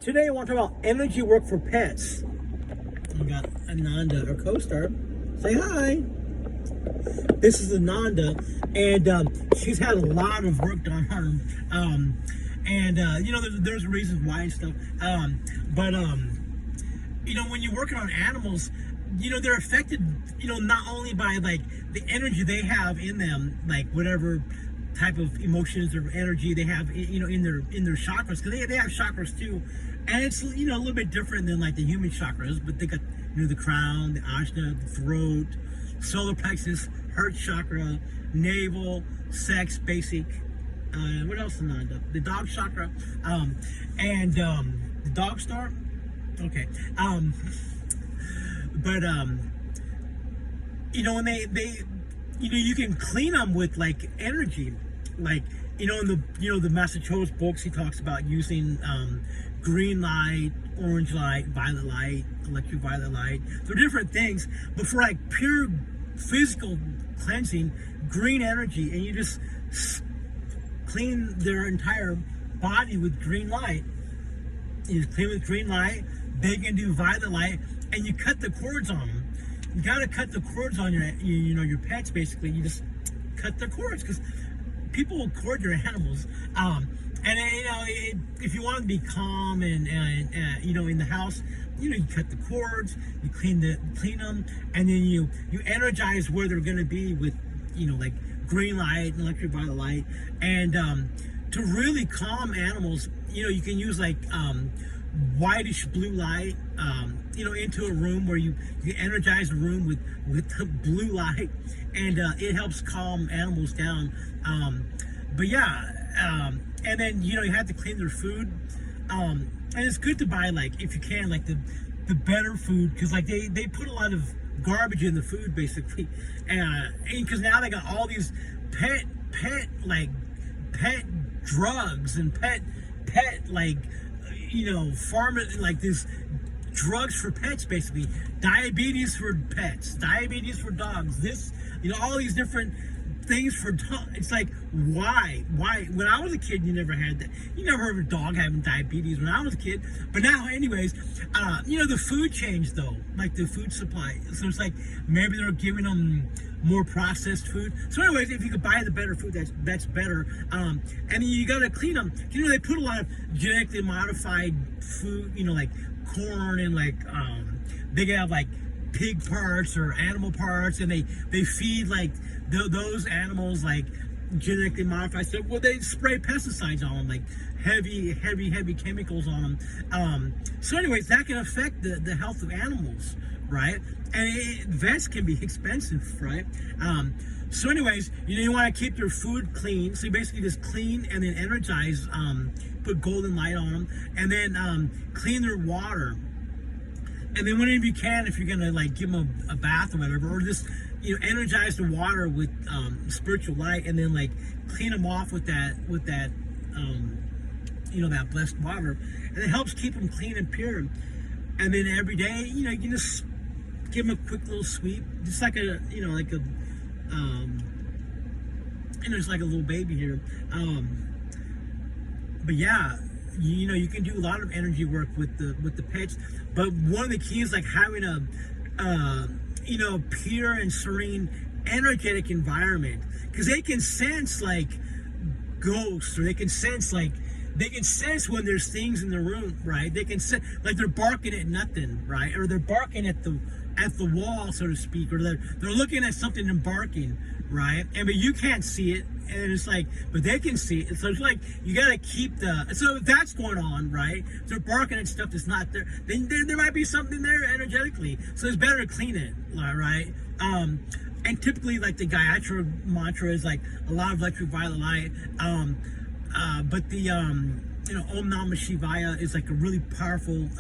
Today I want to talk about energy work for pets. We got Ananda, our co-star. Say hi. This is Ananda, and she's had a lot of work done on her. You know, there's reasons why and stuff. You know, when you're working on animals, you know, they're affected, you know, not only by like the energy they have in them, like whatever type of emotions or energy they have, you know, in their chakras, because they have chakras too, and it's, you know, a little bit different than like the human chakras, but they got, you know, the crown, the Ajna, the throat, solar plexus, heart chakra, navel, sex, basic. What else, Ananda? The dog chakra, the dog star. Okay. You know, when they you know, you can clean them with like energy, like, you know, in the Master Cho's books, he talks about using green light, orange light, violet light, electric violet light. They're different things, but for like pure physical cleansing, green energy, and you just clean their entire body with green light. You clean with green light. They can do violet light, and you cut the cords on them. You gotta cut the cords on your pets. Basically, you just cut the cords, because people will cord your animals. And you know, if you want to be calm and you know, in the house, you know, you cut the cords, you clean them, and then you energize where they're gonna be with, you know, like green light and electric violet light. And to really calm animals, you know, you can use like whitish blue light, you know, into a room where you energize the room with the blue light, and it helps calm animals down. But yeah, and then, you know, you have to clean their food, and it's good to buy, like, if you can, like the better food, because like they put a lot of garbage in the food, basically, and because now they got all these pet drugs and pet like, you know, like this drugs for pets, basically. Diabetes for pets, diabetes for dogs, this, you know, all these different things for dogs. It's like, why? When I was a kid, you never had that. You never heard of a dog having diabetes when I was a kid. But now, anyways, you know, the food changed, though, like the food supply. So it's like maybe they're giving them more processed food. So anyways, if you could buy the better food, that's better. And then you gotta clean them. You know, they put a lot of genetically modified food, you know, like corn, and like they can have like pig parts or animal parts, and they feed like those animals like genetically modified stuff. Well, they spray pesticides on them, like heavy chemicals on them. So anyways, that can affect the health of animals, right? And vets can be expensive, right? So anyways, you know, you want to keep your food clean. So you basically just clean and then energize, put golden light on them, and then clean their water. And then whenever you can, if you're gonna like give them a bath or whatever, or just, you know, energize the water with spiritual light, and then like clean them off with that you know, that blessed water, and it helps keep them clean and pure. And then every day, you know, you can just give them a quick little sweep, just like a, you know, like a you know, it's like a little baby here. But yeah, you know, you can do a lot of energy work with the pets, but one of the keys is like having a you know, pure and serene energetic environment, because they can sense like ghosts, or they can sense when there's things in the room, right? They can sense like they're barking at nothing, right? Or they're barking at the wall, so to speak, or they're looking at something and barking, right? And but you can't see it, and it's like, but they can see it. So it's like you got to keep so if that's going on, right? If they're barking at stuff that's not there, then there might be something there energetically. So it's better to clean it, right? And typically, like the Gayatri mantra is like a lot of electric violet light. But the you know, Om Namah Shivaya is like a really powerful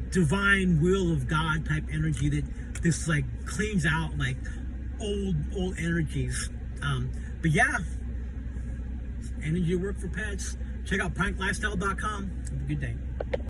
divine will of God type energy that this like cleans out like old energies. But yeah, energy work for pets. Check out praniclifestyle.com. Have a good day.